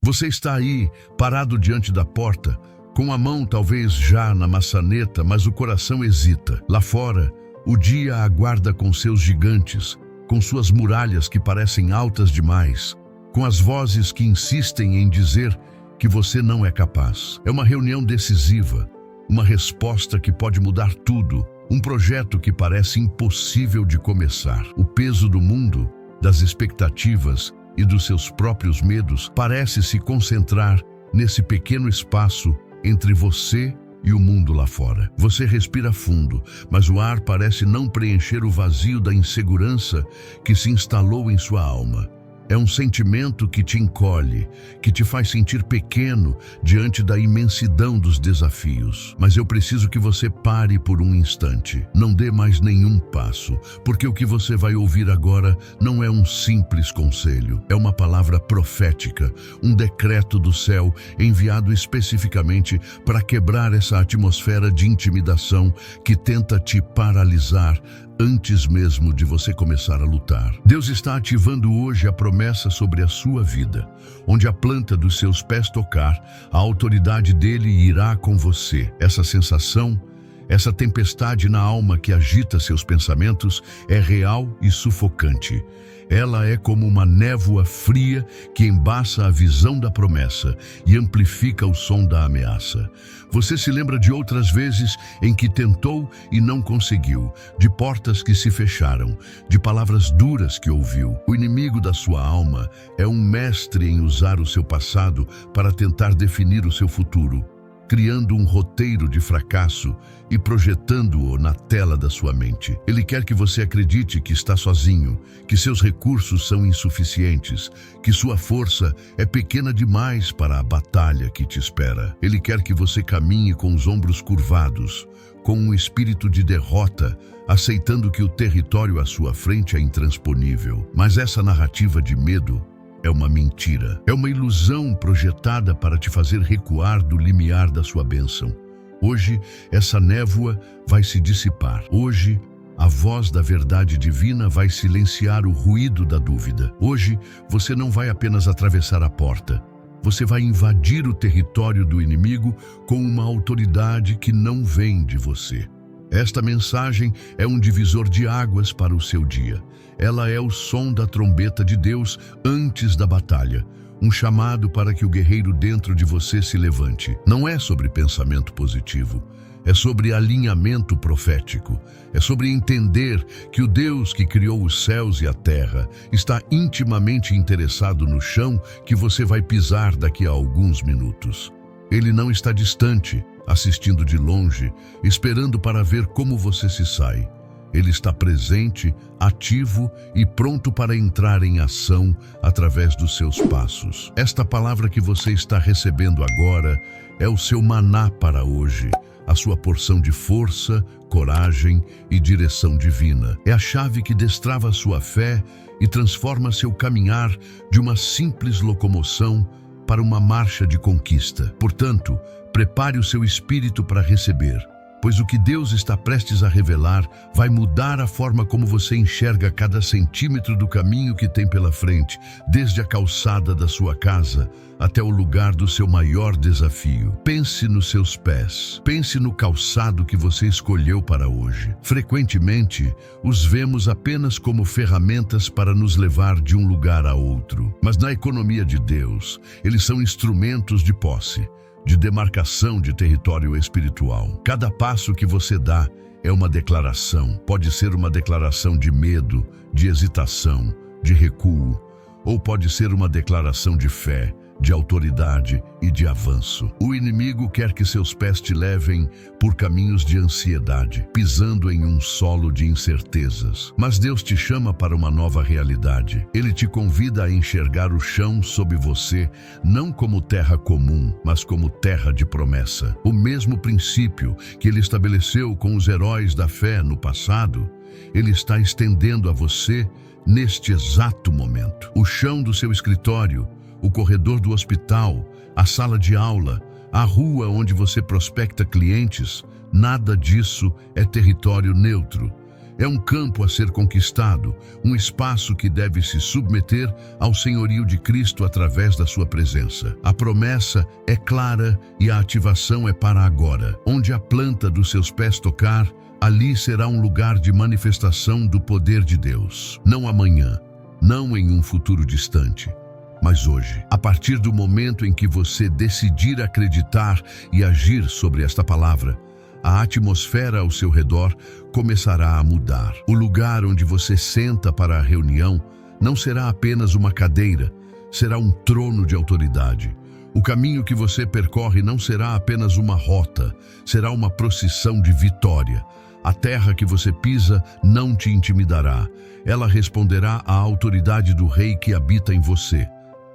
Você está aí, parado diante da porta, com a mão talvez já na maçaneta, mas o coração hesita. Lá fora, o dia aguarda com seus gigantes, com suas muralhas que parecem altas demais, com as vozes que insistem em dizer que você não é capaz. É uma reunião decisiva, uma resposta que pode mudar tudo, um projeto que parece impossível de começar. O peso do mundo, das expectativas e dos seus próprios medos parece se concentrar nesse pequeno espaço entre você e o mundo lá fora. Você respira fundo, mas o ar parece não preencher o vazio da insegurança que se instalou em sua alma. É um sentimento que te encolhe, que te faz sentir pequeno diante da imensidão dos desafios. Mas eu preciso que você pare por um instante. Não dê mais nenhum passo, porque o que você vai ouvir agora não é um simples conselho. É uma palavra profética, um decreto do céu enviado especificamente para quebrar essa atmosfera de intimidação que tenta te paralisar antes mesmo de você começar a lutar. Deus está ativando hoje a promessa sobre a sua vida. Onde a planta dos seus pés tocar, a autoridade dele irá com você. Essa sensação, essa tempestade na alma que agita seus pensamentos é real e sufocante. Ela é como uma névoa fria que embaça a visão da promessa e amplifica o som da ameaça. Você se lembra de outras vezes em que tentou e não conseguiu, de portas que se fecharam, de palavras duras que ouviu. O inimigo da sua alma é um mestre em usar o seu passado para tentar definir o seu futuro, criando um roteiro de fracasso e projetando-o na tela da sua mente. Ele quer que você acredite que está sozinho, que seus recursos são insuficientes, que sua força é pequena demais para a batalha que te espera. Ele quer que você caminhe com os ombros curvados, com um espírito de derrota, aceitando que o território à sua frente é intransponível. Mas essa narrativa de medo é uma mentira. É uma ilusão projetada para te fazer recuar do limiar da sua bênção. Hoje, essa névoa vai se dissipar. Hoje, a voz da verdade divina vai silenciar o ruído da dúvida. Hoje, você não vai apenas atravessar a porta. Você vai invadir o território do inimigo com uma autoridade que não vem de você. Esta mensagem é um divisor de águas para o seu dia. Ela é o som da trombeta de Deus antes da batalha, um chamado para que o guerreiro dentro de você se levante. Não é sobre pensamento positivo, é sobre alinhamento profético, é sobre entender que o Deus que criou os céus e a terra está intimamente interessado no chão que você vai pisar daqui a alguns minutos. Ele não está distante, assistindo de longe, esperando para ver como você se sai. Ele está presente, ativo e pronto para entrar em ação através dos seus passos. Esta palavra que você está recebendo agora é o seu maná para hoje, a sua porção de força, coragem e direção divina. É a chave que destrava a sua fé e transforma seu caminhar de uma simples locomoção para uma marcha de conquista. Portanto, prepare o seu espírito para receber, pois o que Deus está prestes a revelar vai mudar a forma como você enxerga cada centímetro do caminho que tem pela frente, desde a calçada da sua casa até o lugar do seu maior desafio. Pense nos seus pés, pense no calçado que você escolheu para hoje. Frequentemente, os vemos apenas como ferramentas para nos levar de um lugar a outro, mas na economia de Deus, eles são instrumentos de posse, de demarcação de território espiritual. Cada passo que você dá é uma declaração. Pode ser uma declaração de medo, de hesitação, de recuo, ou pode ser uma declaração de fé, de autoridade e de avanço. O inimigo quer que seus pés te levem por caminhos de ansiedade, pisando em um solo de incertezas. Mas Deus te chama para uma nova realidade. Ele te convida a enxergar o chão sob você, não como terra comum, mas como terra de promessa. O mesmo princípio que ele estabeleceu com os heróis da fé no passado, ele está estendendo a você neste exato momento. O chão do seu escritório, o corredor do hospital, a sala de aula, a rua onde você prospecta clientes, nada disso é território neutro. É um campo a ser conquistado, um espaço que deve se submeter ao senhorio de Cristo através da sua presença. A promessa é clara e a ativação é para agora. Onde a planta dos seus pés tocar, ali será um lugar de manifestação do poder de Deus. Não amanhã, não em um futuro distante, mas hoje. A partir do momento em que você decidir acreditar e agir sobre esta palavra, a atmosfera ao seu redor começará a mudar. O lugar onde você senta para a reunião não será apenas uma cadeira, será um trono de autoridade. O caminho que você percorre não será apenas uma rota, será uma procissão de vitória. A terra que você pisa não te intimidará. Ela responderá à autoridade do Rei que habita em você.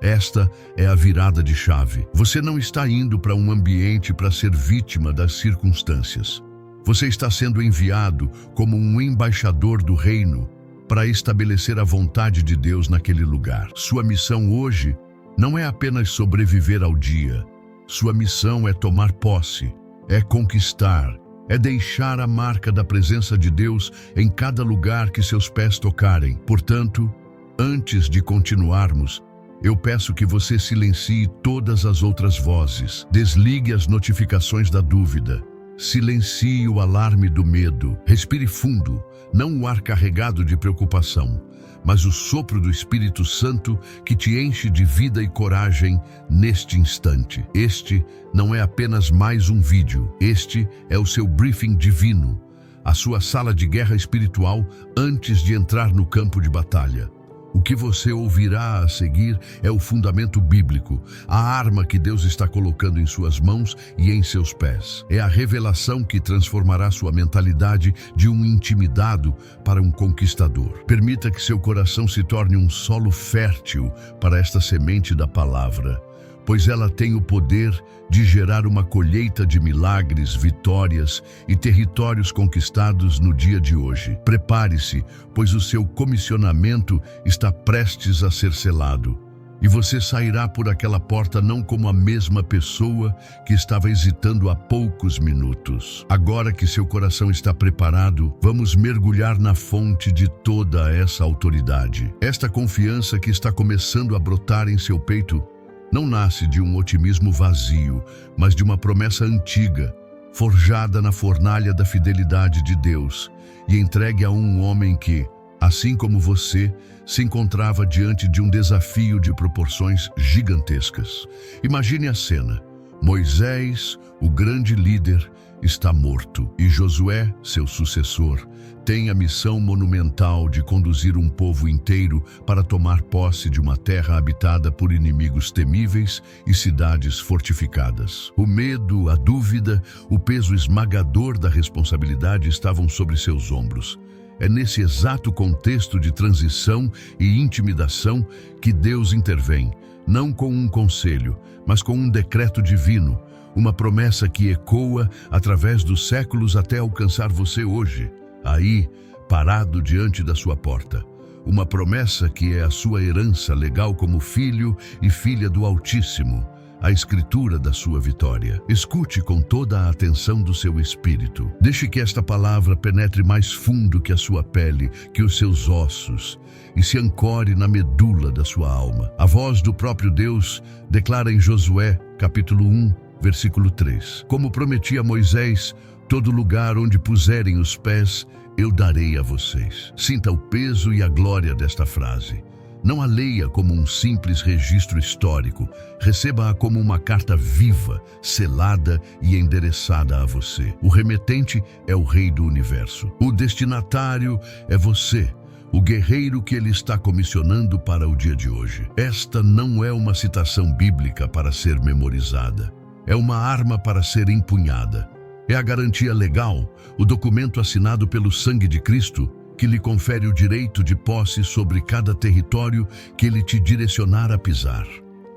Esta é a virada de chave. Você não está indo para um ambiente para ser vítima das circunstâncias. Você está sendo enviado como um embaixador do reino para estabelecer a vontade de Deus naquele lugar. Sua missão hoje não é apenas sobreviver ao dia. Sua missão é tomar posse, é conquistar, é deixar a marca da presença de Deus em cada lugar que seus pés tocarem. Portanto, antes de continuarmos, eu peço que você silencie todas as outras vozes. Desligue as notificações da dúvida. Silencie o alarme do medo. Respire fundo, não o ar carregado de preocupação, mas o sopro do Espírito Santo que te enche de vida e coragem neste instante. Este não é apenas mais um vídeo. Este é o seu briefing divino, a sua sala de guerra espiritual antes de entrar no campo de batalha. O que você ouvirá a seguir é o fundamento bíblico, a arma que Deus está colocando em suas mãos e em seus pés. É a revelação que transformará sua mentalidade de um intimidado para um conquistador. Permita que seu coração se torne um solo fértil para esta semente da palavra, pois ela tem o poder de gerar uma colheita de milagres, vitórias e territórios conquistados no dia de hoje. Prepare-se, pois o seu comissionamento está prestes a ser selado. E você sairá por aquela porta não como a mesma pessoa que estava hesitando há poucos minutos. Agora que seu coração está preparado, vamos mergulhar na fonte de toda essa autoridade. Esta confiança que está começando a brotar em seu peito não nasce de um otimismo vazio, mas de uma promessa antiga, forjada na fornalha da fidelidade de Deus e entregue a um homem que, assim como você, se encontrava diante de um desafio de proporções gigantescas. Imagine a cena. Moisés, o grande líder, está morto e Josué, seu sucessor, tem a missão monumental de conduzir um povo inteiro para tomar posse de uma terra habitada por inimigos temíveis e cidades fortificadas. O medo, a dúvida, o peso esmagador da responsabilidade estavam sobre seus ombros. É nesse exato contexto de transição e intimidação que Deus intervém, não com um conselho, mas com um decreto divino, uma promessa que ecoa através dos séculos até alcançar você hoje, aí, parado diante da sua porta. Uma promessa que é a sua herança legal como filho e filha do Altíssimo, a escritura da sua vitória. Escute com toda a atenção do seu espírito. Deixe que esta palavra penetre mais fundo que a sua pele, que os seus ossos, e se ancore na medula da sua alma. A voz do próprio Deus declara em Josué, capítulo 1, versículo 3. Como prometi a Moisés, todo lugar onde puserem os pés, eu darei a vocês. Sinta o peso e a glória desta frase. Não a leia como um simples registro histórico, receba-a como uma carta viva, selada e endereçada a você. O remetente é o Rei do Universo. O destinatário é você, o guerreiro que ele está comissionando para o dia de hoje. Esta não é uma citação bíblica para ser memorizada. É uma arma para ser empunhada. É a garantia legal, o documento assinado pelo sangue de Cristo, que lhe confere o direito de posse sobre cada território que ele te direcionar a pisar.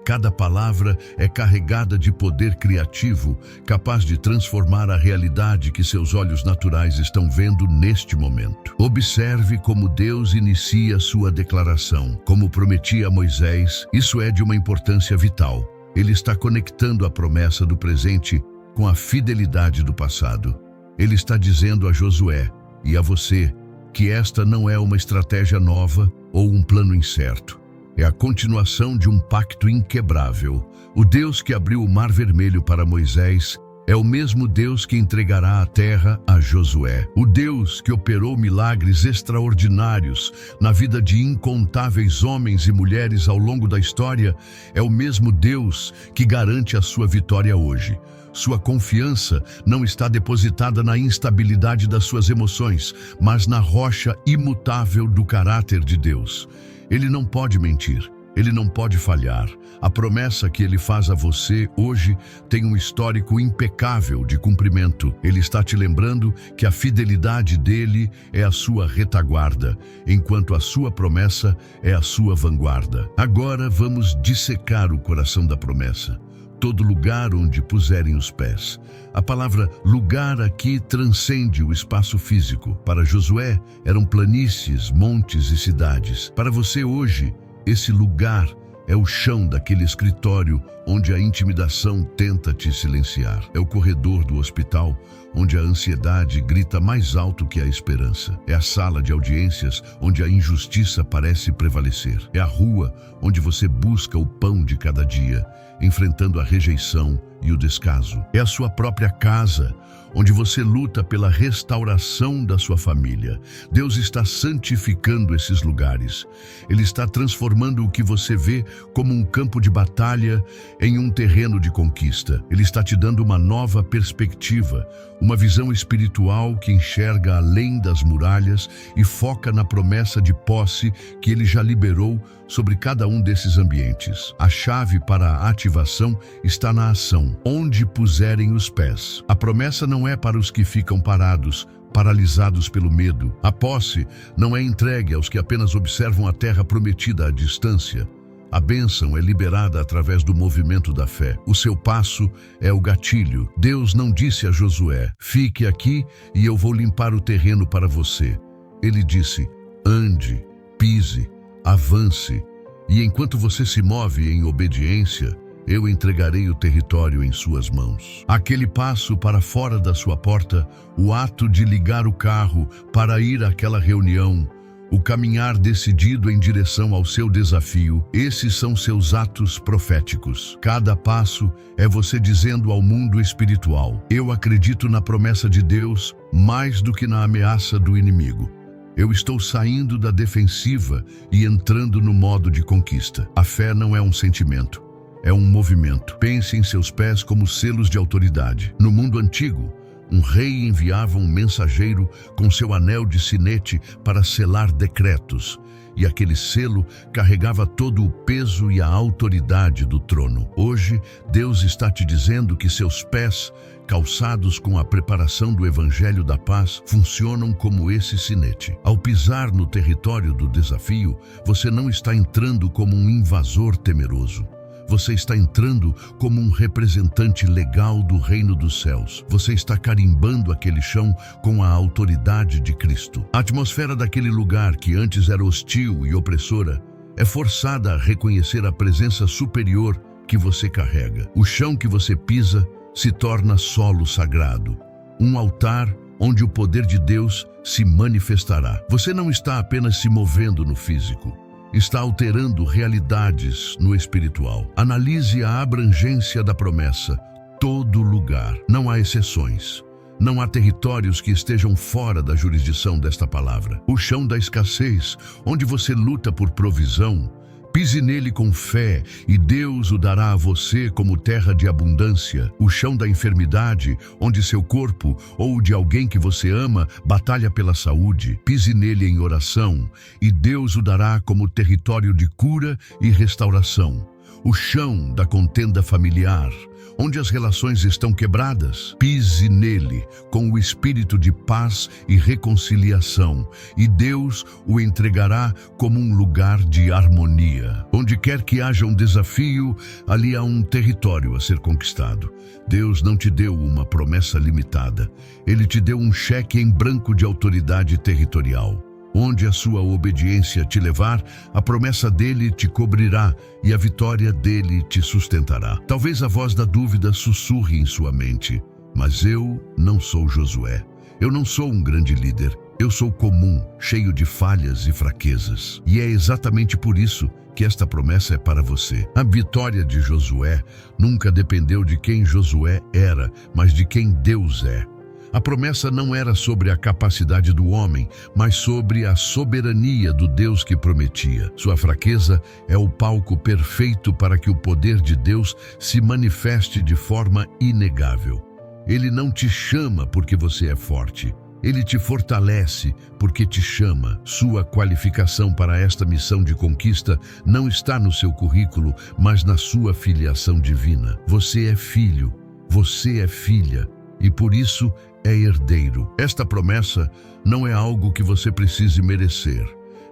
Cada palavra é carregada de poder criativo, capaz de transformar a realidade que seus olhos naturais estão vendo neste momento. Observe como Deus inicia sua declaração. Como prometia a Moisés, isso é de uma importância vital. Ele está conectando a promessa do presente com a fidelidade do passado. Ele está dizendo a Josué e a você que esta não é uma estratégia nova ou um plano incerto. É a continuação de um pacto inquebrável. O Deus que abriu o Mar Vermelho para Moisés é o mesmo Deus que entregará a terra a Josué. O Deus que operou milagres extraordinários na vida de incontáveis homens e mulheres ao longo da história é o mesmo Deus que garante a sua vitória hoje. Sua confiança não está depositada na instabilidade das suas emoções, mas na rocha imutável do caráter de Deus. Ele não pode mentir. Ele não pode falhar. A promessa que ele faz a você hoje tem um histórico impecável de cumprimento. Ele está te lembrando que a fidelidade dele é a sua retaguarda, enquanto a sua promessa é a sua vanguarda. Agora vamos dissecar o coração da promessa. Todo lugar onde puserem os pés. A palavra lugar aqui transcende o espaço físico. Para Josué, eram planícies, montes e cidades. Para você hoje, esse lugar é o chão daquele escritório onde a intimidação tenta te silenciar. É o corredor do hospital onde a ansiedade grita mais alto que a esperança. É a sala de audiências onde a injustiça parece prevalecer. É a rua onde você busca o pão de cada dia, enfrentando a rejeição e o descaso. É a sua própria casa, onde você luta pela restauração da sua família. Deus está santificando esses lugares. Ele está transformando o que você vê como um campo de batalha em um terreno de conquista. Ele está te dando uma nova perspectiva, uma visão espiritual que enxerga além das muralhas e foca na promessa de posse que ele já liberou sobre cada um desses ambientes. A chave para a ativação está na ação, onde puserem os pés. A promessa não é para os que ficam parados, paralisados pelo medo. A posse não é entregue aos que apenas observam a terra prometida à distância. A bênção é liberada através do movimento da fé. O seu passo é o gatilho. Deus não disse a Josué: fique aqui e eu vou limpar o terreno para você. Ele disse: ande, pise, avance, e enquanto você se move em obediência, eu entregarei o território em suas mãos. Aquele passo para fora da sua porta, o ato de ligar o carro para ir àquela reunião, o caminhar decidido em direção ao seu desafio, esses são seus atos proféticos. Cada passo é você dizendo ao mundo espiritual: eu acredito na promessa de Deus mais do que na ameaça do inimigo. Eu estou saindo da defensiva e entrando no modo de conquista. A fé não é um sentimento, é um movimento. Pense em seus pés como selos de autoridade. No mundo antigo, um rei enviava um mensageiro com seu anel de sinete para selar decretos, e aquele selo carregava todo o peso e a autoridade do trono. Hoje, Deus está te dizendo que seus pés, calçados com a preparação do Evangelho da Paz, funcionam como esse sinete. Ao pisar no território do desafio, você não está entrando como um invasor temeroso. Você está entrando como um representante legal do reino dos céus. Você está carimbando aquele chão com a autoridade de Cristo. A atmosfera daquele lugar, que antes era hostil e opressora, é forçada a reconhecer a presença superior que você carrega. O chão que você pisa se torna solo sagrado, um altar onde o poder de Deus se manifestará. Você não está apenas se movendo no físico, está alterando realidades no espiritual. Analise a abrangência da promessa. Todo lugar. Não há exceções. Não há territórios que estejam fora da jurisdição desta palavra. O chão da escassez, onde você luta por provisão, pise nele com fé e Deus o dará a você como terra de abundância. O chão da enfermidade, onde seu corpo ou o de alguém que você ama batalha pela saúde, pise nele em oração e Deus o dará como território de cura e restauração. O chão da contenda familiar, onde as relações estão quebradas, pise nele com o espírito de paz e reconciliação, e Deus o entregará como um lugar de harmonia. Onde quer que haja um desafio, ali há um território a ser conquistado. Deus não te deu uma promessa limitada. Ele te deu um cheque em branco de autoridade territorial. Onde a sua obediência te levar, a promessa dele te cobrirá e a vitória dele te sustentará. Talvez a voz da dúvida sussurre em sua mente: mas eu não sou Josué. Eu não sou um grande líder. Eu sou comum, cheio de falhas e fraquezas. E é exatamente por isso que esta promessa é para você. A vitória de Josué nunca dependeu de quem Josué era, mas de quem Deus é. A promessa não era sobre a capacidade do homem, mas sobre a soberania do Deus que prometia. Sua fraqueza é o palco perfeito para que o poder de Deus se manifeste de forma inegável. Ele não te chama porque você é forte. Ele te fortalece porque te chama. Sua qualificação para esta missão de conquista não está no seu currículo, mas na sua filiação divina. Você é filho, você é filha, e por isso é herdeiro. Esta promessa não é algo que você precise merecer.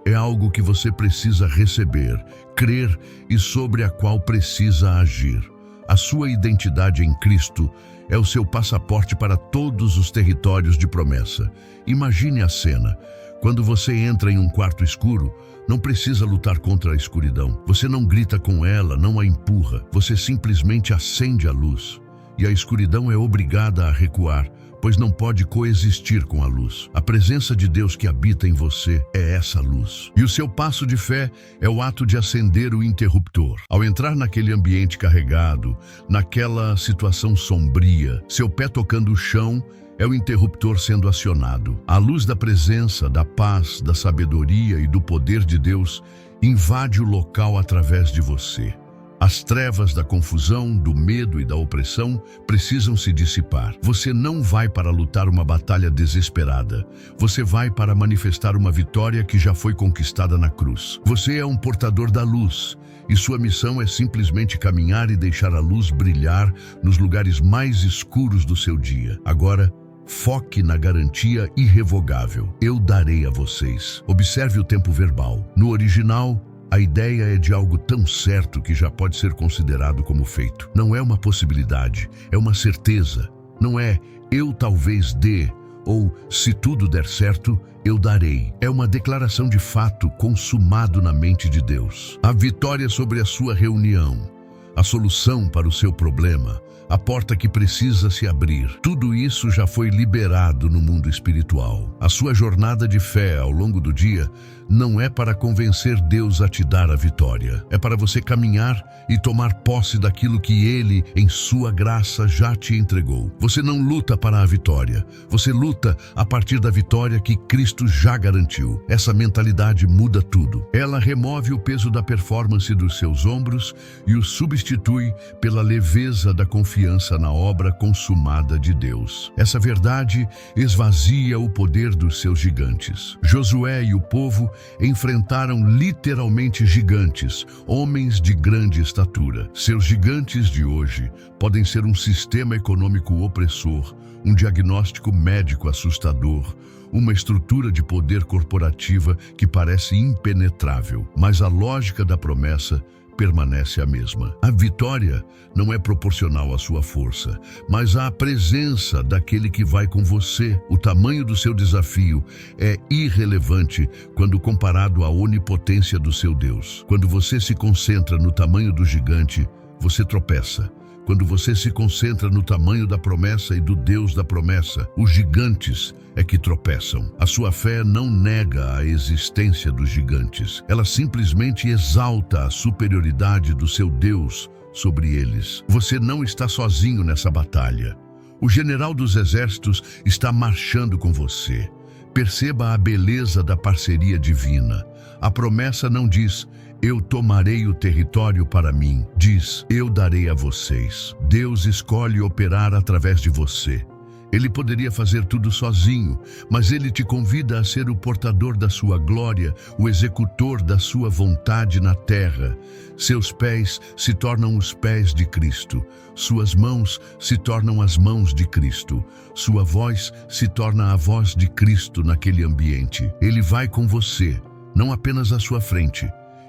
É algo que você precisa receber, crer e sobre a qual precisa agir. A sua identidade em Cristo é o seu passaporte para todos os territórios de promessa. Imagine a cena. Quando você entra em um quarto escuro, não precisa lutar contra a escuridão. Você não grita com ela, não a empurra. Você simplesmente acende a luz. E a escuridão é obrigada a recuar, pois não pode coexistir com a luz. A presença de Deus que habita em você é essa luz. E o seu passo de fé é o ato de acender o interruptor. Ao entrar naquele ambiente carregado, naquela situação sombria, seu pé tocando o chão é o interruptor sendo acionado. A luz da presença, da paz, da sabedoria e do poder de Deus invade o local através de você. As trevas da confusão, do medo e da opressão precisam se dissipar. Você não vai para lutar uma batalha desesperada. Você vai para manifestar uma vitória que já foi conquistada na cruz. Você é um portador da luz, e sua missão é simplesmente caminhar e deixar a luz brilhar nos lugares mais escuros do seu dia. Agora, foque na garantia irrevogável. Eu darei a vocês. Observe o tempo verbal. No original, a ideia é de algo tão certo que já pode ser considerado como feito. Não é uma possibilidade, é uma certeza. Não é eu talvez dê ou se tudo der certo, eu darei. É uma declaração de fato consumado na mente de Deus. A vitória sobre a sua reunião, a solução para o seu problema, a porta que precisa se abrir. Tudo isso já foi liberado no mundo espiritual. A sua jornada de fé ao longo do dia não é para convencer Deus a te dar a vitória. É para você caminhar e tomar posse daquilo que Ele, em sua graça, já te entregou. Você não luta para a vitória. Você luta a partir da vitória que Cristo já garantiu. Essa mentalidade muda tudo. Ela remove o peso da performance dos seus ombros e o substitui pela leveza da confiança na obra consumada de Deus. Essa verdade esvazia o poder dos seus gigantes. Josué e o povo enfrentaram literalmente gigantes, homens de grande estatura. Seus gigantes de hoje podem ser um sistema econômico opressor, um diagnóstico médico assustador, uma estrutura de poder corporativa que parece impenetrável, mas a lógica da promessa permanece a mesma. A vitória não é proporcional à sua força, mas à presença daquele que vai com você. O tamanho do seu desafio é irrelevante quando comparado à onipotência do seu Deus. Quando você se concentra no tamanho do gigante, você tropeça. Quando você se concentra no tamanho da promessa e do Deus da promessa, os gigantes é que tropeçam. A sua fé não nega a existência dos gigantes. Ela simplesmente exalta a superioridade do seu Deus sobre eles. Você não está sozinho nessa batalha. O general dos exércitos está marchando com você. Perceba a beleza da parceria divina. A promessa não diz: eu tomarei o território para mim. Diz: eu darei a vocês. Deus escolhe operar através de você. Ele poderia fazer tudo sozinho, mas Ele te convida a ser o portador da sua glória, o executor da sua vontade na terra. Seus pés se tornam os pés de Cristo. Suas mãos se tornam as mãos de Cristo. Sua voz se torna a voz de Cristo naquele ambiente. Ele vai com você, não apenas à sua frente.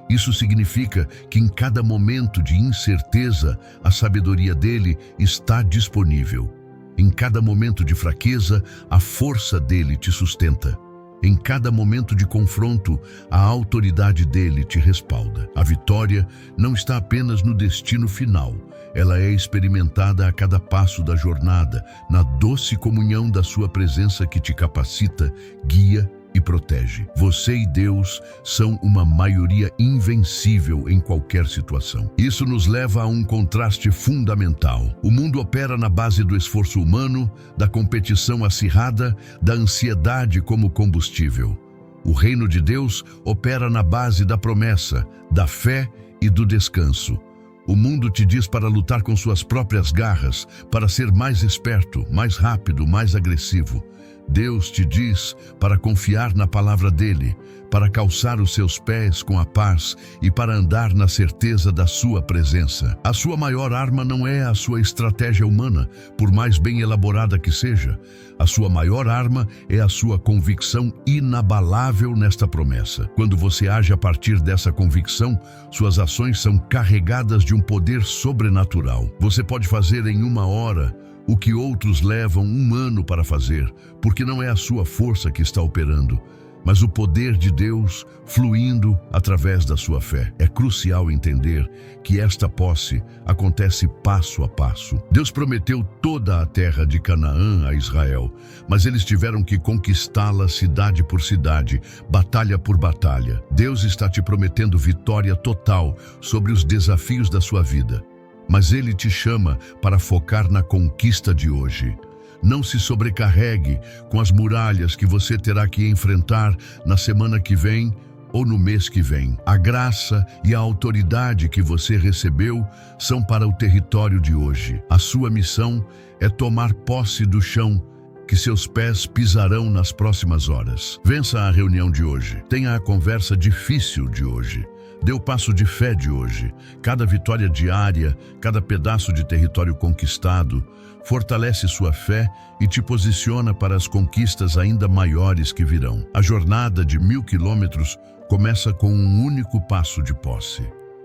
Isso significa que em cada momento de incerteza, a sabedoria dele está disponível. Em cada momento de fraqueza, a força dele te sustenta. Em cada momento de confronto, a autoridade dele te respalda. A vitória não está apenas no destino final. Ela é experimentada a cada passo da jornada, na doce comunhão da sua presença que te capacita, guia e protege. Você e Deus são uma maioria invencível em qualquer situação. Isso nos leva a um contraste fundamental. O mundo opera na base do esforço humano, da competição acirrada, da ansiedade como combustível. O reino de Deus opera na base da promessa, da fé e do descanso. O mundo te diz para lutar com suas próprias garras, para ser mais esperto, mais rápido, mais agressivo. Deus te diz para confiar na palavra dele, para calçar os seus pés com a paz e para andar na certeza da sua presença. A sua maior arma não é a sua estratégia humana, por mais bem elaborada que seja. A sua maior arma é a sua convicção inabalável nesta promessa. Quando você age a partir dessa convicção, suas ações são carregadas de um poder sobrenatural. Você pode fazer em 1 hora o que outros levam 1 ano para fazer, porque não é a sua força que está operando, mas o poder de Deus fluindo através da sua fé. É crucial entender que esta posse acontece passo a passo. Deus prometeu toda a terra de Canaã a Israel, mas eles tiveram que conquistá-la cidade por cidade, batalha por batalha. Deus está te prometendo vitória total sobre os desafios da sua vida, mas Ele te chama para focar na conquista de hoje. Não se sobrecarregue com as muralhas que você terá que enfrentar na semana que vem ou no mês que vem. A graça e a autoridade que você recebeu são para o território de hoje. A sua missão é tomar posse do chão que seus pés pisarão nas próximas horas. Vença a reunião de hoje. Tenha a conversa difícil de hoje. Dê o passo de fé de hoje. Cada vitória diária, cada pedaço de território conquistado, fortalece sua fé e te posiciona para as conquistas ainda maiores que virão. A jornada de 1000 quilômetros começa com um único passo de posse.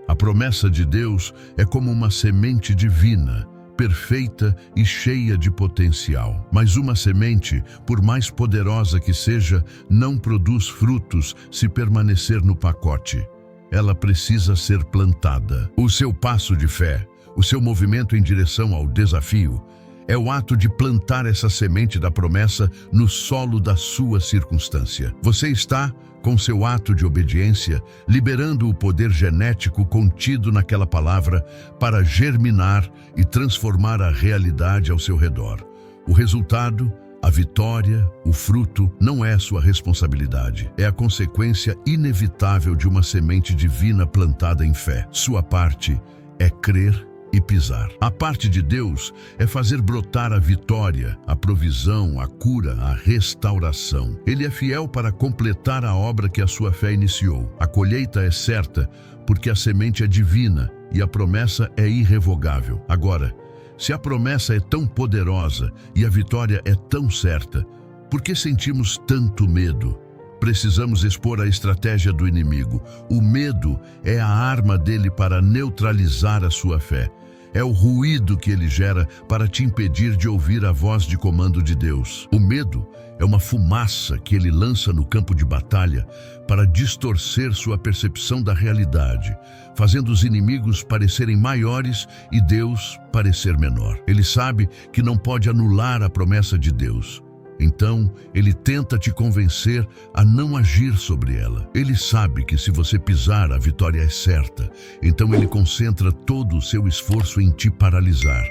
A promessa de Deus é como uma semente divina, perfeita e cheia de potencial. Mas uma semente, por mais poderosa que seja, não produz frutos se permanecer no pacote. Ela precisa ser plantada. O seu passo de fé, o seu movimento em direção ao desafio, é o ato de plantar essa semente da promessa no solo da sua circunstância. Você está, com seu ato de obediência, liberando o poder genético contido naquela palavra para germinar e transformar a realidade ao seu redor. O resultado, a vitória, o fruto, não é sua responsabilidade. É a consequência inevitável de uma semente divina plantada em fé. Sua parte é crer e pisar. A parte de Deus é fazer brotar a vitória, a provisão, a cura, a restauração. Ele é fiel para completar a obra que a sua fé iniciou. A colheita é certa porque a semente é divina e a promessa é irrevogável. Agora, se a promessa é tão poderosa e a vitória é tão certa, por que sentimos tanto medo? Precisamos expor a estratégia do inimigo. O medo é a arma dele para neutralizar a sua fé. É o ruído que ele gera para te impedir de ouvir a voz de comando de Deus. O medo é uma fumaça que ele lança no campo de batalha para distorcer sua percepção da realidade, fazendo os inimigos parecerem maiores e Deus parecer menor. Ele sabe que não pode anular a promessa de Deus. Então, ele tenta te convencer a não agir sobre ela. Ele sabe que se você pisar, a vitória é certa. Então ele concentra todo o seu esforço em te paralisar,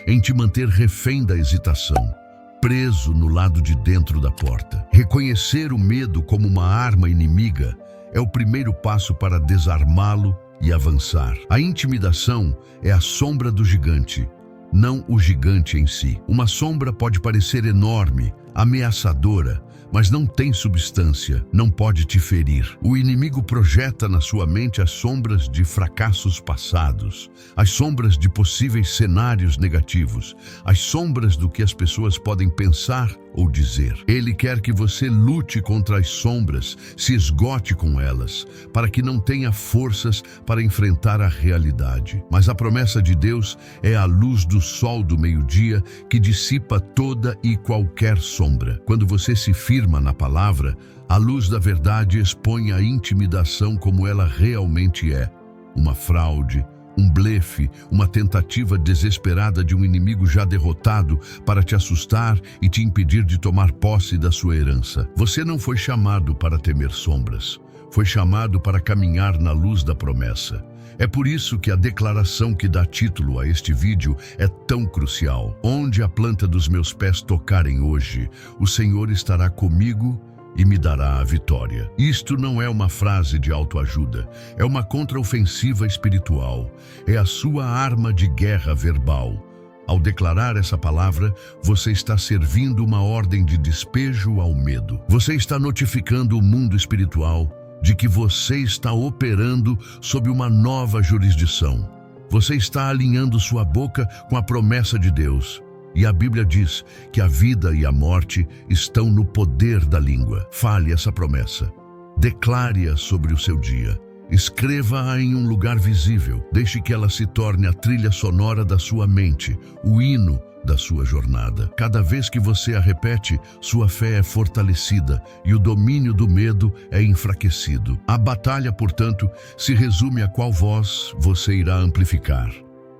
em te manter refém da hesitação, preso no lado de dentro da porta. Reconhecer o medo como uma arma inimiga é o primeiro passo para desarmá-lo e avançar. A intimidação é a sombra do gigante, não o gigante em si. Uma sombra pode parecer enorme, ameaçadora, mas não tem substância, não pode te ferir. O inimigo projeta na sua mente as sombras de fracassos passados, as sombras de possíveis cenários negativos, as sombras do que as pessoas podem pensar ou dizer. Ele quer que você lute contra as sombras, se esgote com elas, para que não tenha forças para enfrentar a realidade. Mas a promessa de Deus é a luz do sol do meio-dia que dissipa toda e qualquer sombra. Quando você se firma na palavra, a luz da verdade expõe a intimidação como ela realmente é: uma fraude, um blefe, uma tentativa desesperada de um inimigo já derrotado para te assustar e te impedir de tomar posse da sua herança. Você não foi chamado para temer sombras, foi chamado para caminhar na luz da promessa. É por isso que a declaração que dá título a este vídeo é tão crucial. Onde a planta dos meus pés tocarem hoje, o Senhor estará comigo e me dará a vitória. Isto não é uma frase de autoajuda, é uma contraofensiva espiritual, é a sua arma de guerra verbal. Ao declarar essa palavra, você está servindo uma ordem de despejo ao medo. Você está notificando o mundo espiritual de que você está operando sob uma nova jurisdição. Você está alinhando sua boca com a promessa de Deus. E a Bíblia diz que a vida e a morte estão no poder da língua. Fale essa promessa. Declare-a sobre o seu dia. Escreva-a em um lugar visível. Deixe que ela se torne a trilha sonora da sua mente, o hino da sua jornada. Cada vez que você a repete, sua fé é fortalecida e o domínio do medo é enfraquecido. A batalha, portanto, se resume a qual voz você irá amplificar.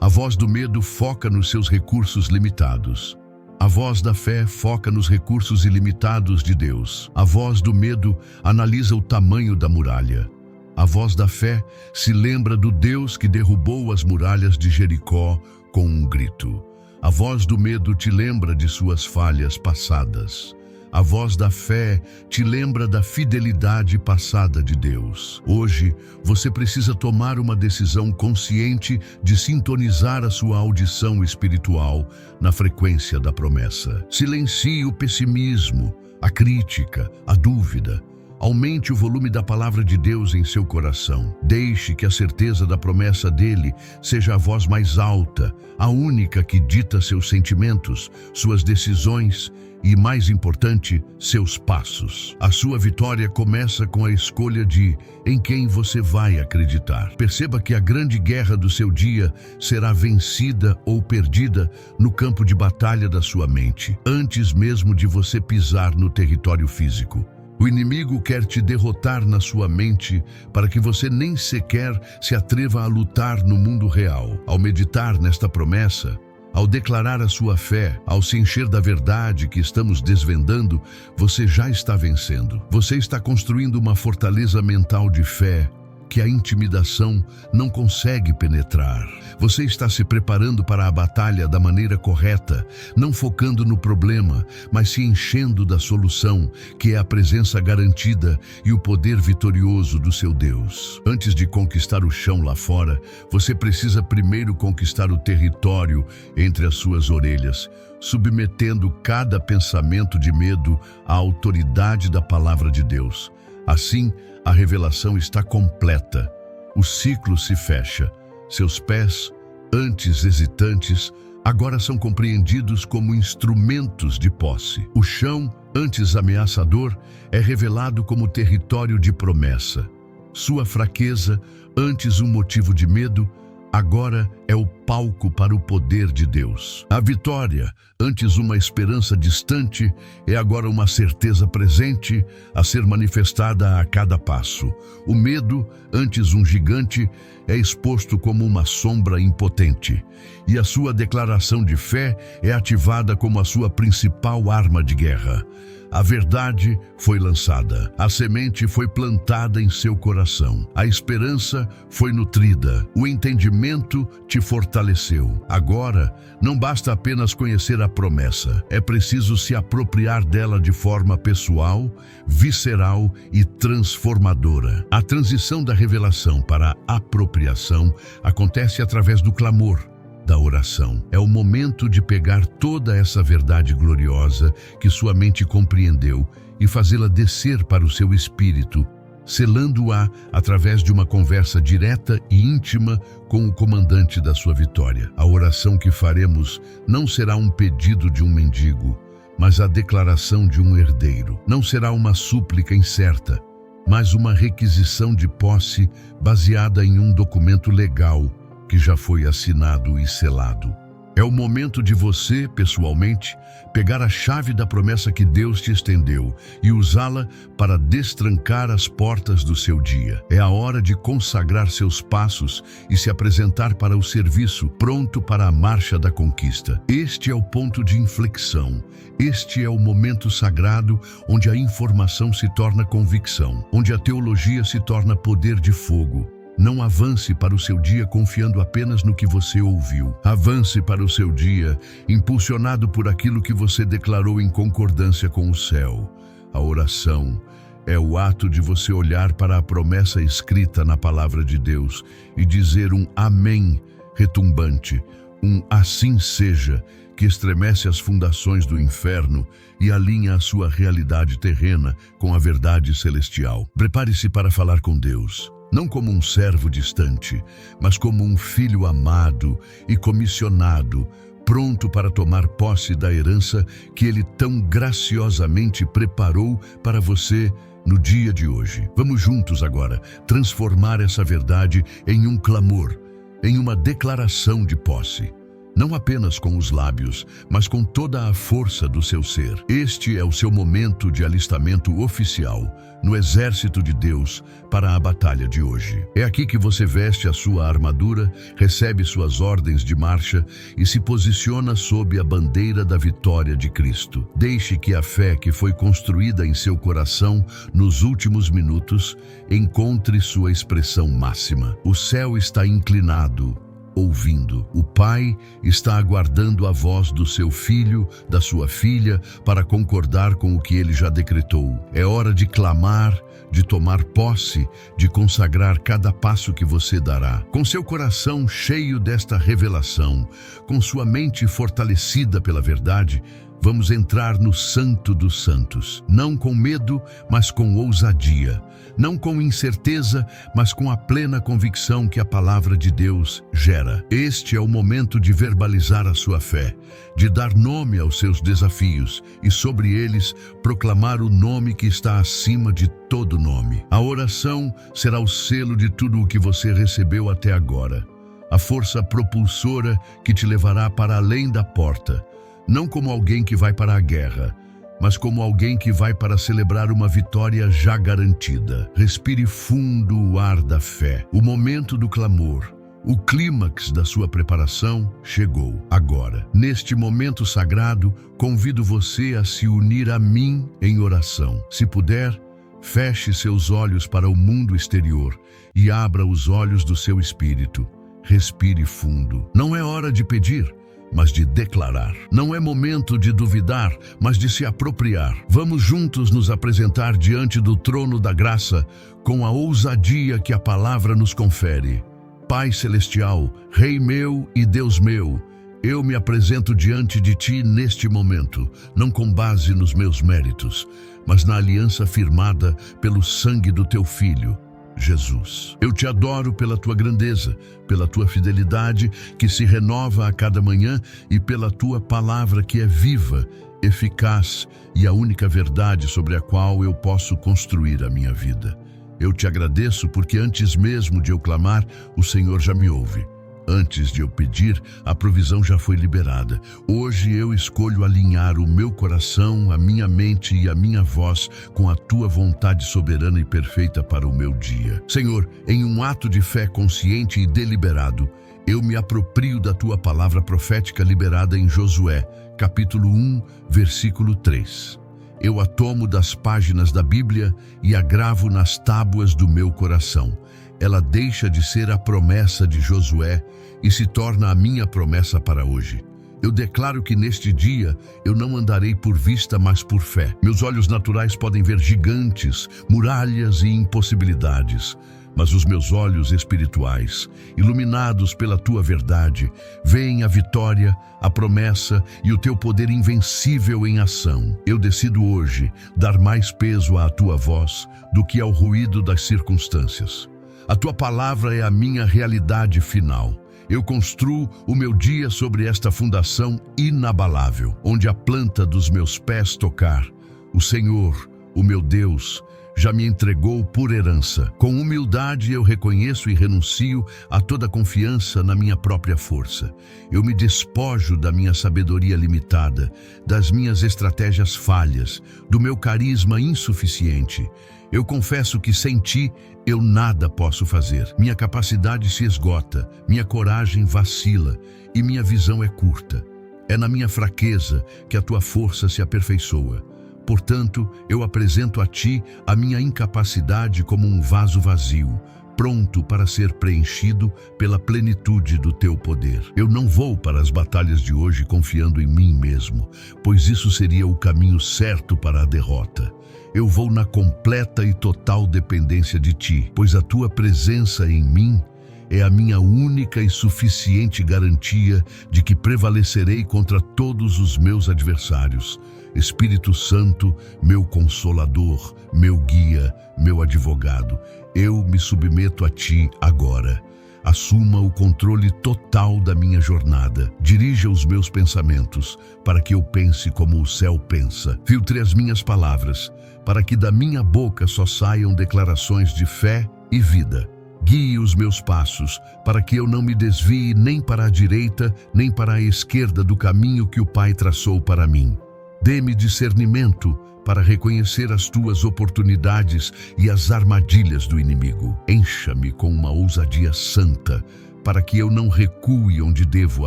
A voz do medo foca nos seus recursos limitados. A voz da fé foca nos recursos ilimitados de Deus. A voz do medo analisa o tamanho da muralha. A voz da fé se lembra do Deus que derrubou as muralhas de Jericó com um grito. A voz do medo te lembra de suas falhas passadas. A voz da fé te lembra da fidelidade passada de Deus. Hoje, você precisa tomar uma decisão consciente de sintonizar a sua audição espiritual na frequência da promessa. Silencie o pessimismo, a crítica, a dúvida. Aumente o volume da palavra de Deus em seu coração. Deixe que a certeza da promessa dele seja a voz mais alta, a única que dita seus sentimentos, suas decisões e, mais importante, seus passos. A sua vitória começa com a escolha de em quem você vai acreditar. Perceba que a grande guerra do seu dia será vencida ou perdida no campo de batalha da sua mente, antes mesmo de você pisar no território físico. O inimigo quer te derrotar na sua mente para que você nem sequer se atreva a lutar no mundo real. Ao meditar nesta promessa, ao declarar a sua fé, ao se encher da verdade que estamos desvendando, você já está vencendo. Você está construindo uma fortaleza mental de fé que a intimidação não consegue penetrar. Você está se preparando para a batalha da maneira correta, não focando no problema, mas se enchendo da solução, que é a presença garantida e o poder vitorioso do seu Deus. Antes de conquistar o chão lá fora, você precisa primeiro conquistar o território entre as suas orelhas, submetendo cada pensamento de medo à autoridade da palavra de Deus. Assim, a revelação está completa. O ciclo se fecha. Seus pés, antes hesitantes, agora são compreendidos como instrumentos de posse. O chão, antes ameaçador, é revelado como território de promessa. Sua fraqueza, antes um motivo de medo, agora é o palco para o poder de Deus. A vitória, antes uma esperança distante, é agora uma certeza presente a ser manifestada a cada passo. O medo, antes um gigante, é exposto como uma sombra impotente. E a sua declaração de fé é ativada como a sua principal arma de guerra. A verdade foi lançada, a semente foi plantada em seu coração, a esperança foi nutrida, o entendimento te fortaleceu. Agora, não basta apenas conhecer a promessa, é preciso se apropriar dela de forma pessoal, visceral e transformadora. A transição da revelação para a apropriação acontece através do clamor, da oração. É o momento de pegar toda essa verdade gloriosa que sua mente compreendeu e fazê-la descer para o seu espírito, selando-a através de uma conversa direta e íntima com o comandante da sua vitória. A oração que faremos não será um pedido de um mendigo, mas a declaração de um herdeiro. Não será uma súplica incerta, mas uma requisição de posse baseada em um documento legal que já foi assinado e selado. É o momento de você, pessoalmente, pegar a chave da promessa que Deus te estendeu e usá-la para destrancar as portas do seu dia. É a hora de consagrar seus passos e se apresentar para o serviço, pronto para a marcha da conquista. Este é o ponto de inflexão. Este é o momento sagrado onde a informação se torna convicção, onde a teologia se torna poder de fogo. Não avance para o seu dia confiando apenas no que você ouviu. Avance para o seu dia impulsionado por aquilo que você declarou em concordância com o céu. A oração é o ato de você olhar para a promessa escrita na palavra de Deus e dizer um amém retumbante, um assim seja, que estremece as fundações do inferno e alinha a sua realidade terrena com a verdade celestial. Prepare-se para falar com Deus. Não como um servo distante, mas como um filho amado e comissionado, pronto para tomar posse da herança que Ele tão graciosamente preparou para você no dia de hoje. Vamos juntos agora transformar essa verdade em um clamor, em uma declaração de posse. Não apenas com os lábios, mas com toda a força do seu ser. Este é o seu momento de alistamento oficial no exército de Deus para a batalha de hoje. É aqui que você veste a sua armadura, recebe suas ordens de marcha e se posiciona sob a bandeira da vitória de Cristo. Deixe que a fé que foi construída em seu coração nos últimos minutos encontre sua expressão máxima. O céu está inclinado, ouvindo. O Pai está aguardando a voz do seu filho, da sua filha, para concordar com o que ele já decretou. É hora de clamar, de tomar posse, de consagrar cada passo que você dará. Com seu coração cheio desta revelação, com sua mente fortalecida pela verdade, vamos entrar no Santo dos Santos, não com medo, mas com ousadia, não com incerteza, mas com a plena convicção que a palavra de Deus gera. Este é o momento de verbalizar a sua fé, de dar nome aos seus desafios e sobre eles proclamar o nome que está acima de todo nome. A oração será o selo de tudo o que você recebeu até agora, a força propulsora que te levará para além da porta, não como alguém que vai para a guerra, mas como alguém que vai para celebrar uma vitória já garantida. Respire fundo o ar da fé. O momento do clamor, o clímax da sua preparação chegou. Agora, neste momento sagrado, convido você a se unir a mim em oração. Se puder, feche seus olhos para o mundo exterior e abra os olhos do seu espírito. Respire fundo. Não é hora de pedir, mas de declarar. Não é momento de duvidar, mas de se apropriar. Vamos juntos nos apresentar diante do trono da graça com a ousadia que a palavra nos confere. Pai Celestial, Rei meu e Deus meu, eu me apresento diante de Ti neste momento, não com base nos meus méritos, mas na aliança firmada pelo sangue do Teu Filho, Jesus. Eu te adoro pela tua grandeza, pela tua fidelidade que se renova a cada manhã e pela tua palavra que é viva, eficaz e a única verdade sobre a qual eu posso construir a minha vida. Eu te agradeço porque antes mesmo de eu clamar, o Senhor já me ouve. Antes de eu pedir, a provisão já foi liberada. Hoje eu escolho alinhar o meu coração, a minha mente e a minha voz com a tua vontade soberana e perfeita para o meu dia. Senhor, em um ato de fé consciente e deliberado, eu me aproprio da tua palavra profética liberada em Josué, capítulo 1, versículo 3. Eu a tomo das páginas da Bíblia e a gravo nas tábuas do meu coração. Ela deixa de ser a promessa de Josué e se torna a minha promessa para hoje. Eu declaro que neste dia eu não andarei por vista, mas por fé. Meus olhos naturais podem ver gigantes, muralhas e impossibilidades, mas os meus olhos espirituais, iluminados pela tua verdade, veem a vitória, a promessa e o teu poder invencível em ação. Eu decido hoje dar mais peso à tua voz do que ao ruído das circunstâncias. A tua palavra é a minha realidade final. Eu construo o meu dia sobre esta fundação inabalável, onde a planta dos meus pés tocar. O Senhor, o meu Deus, já me entregou por herança. Com humildade eu reconheço e renuncio a toda confiança na minha própria força. Eu me despojo da minha sabedoria limitada, das minhas estratégias falhas, do meu carisma insuficiente. Eu confesso que sem ti eu nada posso fazer. Minha capacidade se esgota, minha coragem vacila e minha visão é curta. É na minha fraqueza que a tua força se aperfeiçoa. Portanto, eu apresento a ti a minha incapacidade como um vaso vazio, pronto para ser preenchido pela plenitude do teu poder. Eu não vou para as batalhas de hoje confiando em mim mesmo, pois isso seria o caminho certo para a derrota. Eu vou na completa e total dependência de ti, pois a tua presença em mim é a minha única e suficiente garantia de que prevalecerei contra todos os meus adversários. Espírito Santo, meu consolador, meu guia, meu advogado, eu me submeto a ti agora. Assuma o controle total da minha jornada. Dirija os meus pensamentos, para que eu pense como o céu pensa. Filtre as minhas palavras, para que da minha boca só saiam declarações de fé e vida. Guie os meus passos, para que eu não me desvie nem para a direita, nem para a esquerda do caminho que o Pai traçou para mim. Dê-me discernimento para reconhecer as tuas oportunidades e as armadilhas do inimigo. Encha-me com uma ousadia santa, para que eu não recue onde devo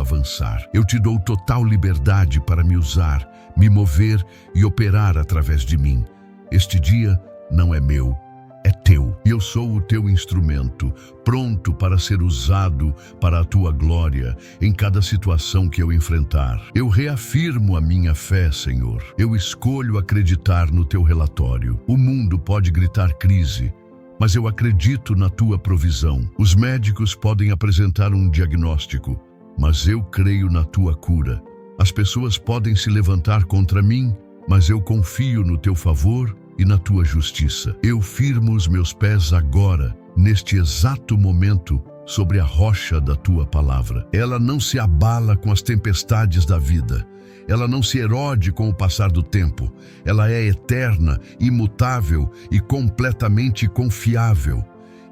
avançar. Eu te dou total liberdade para me usar, me mover e operar através de mim. Este dia não é meu, é teu, e eu sou o teu instrumento, pronto para ser usado para a tua glória em cada situação que eu enfrentar. Eu reafirmo a minha fé, Senhor. Eu escolho acreditar no teu relatório. O mundo pode gritar crise, mas eu acredito na tua provisão. Os médicos podem apresentar um diagnóstico, mas eu creio na tua cura. As pessoas podem se levantar contra mim, mas eu confio no teu favor e na tua justiça. Eu firmo os meus pés agora, neste exato momento, sobre a rocha da tua palavra. Ela não se abala com as tempestades da vida. Ela não se erode com o passar do tempo. Ela é eterna, imutável e completamente confiável.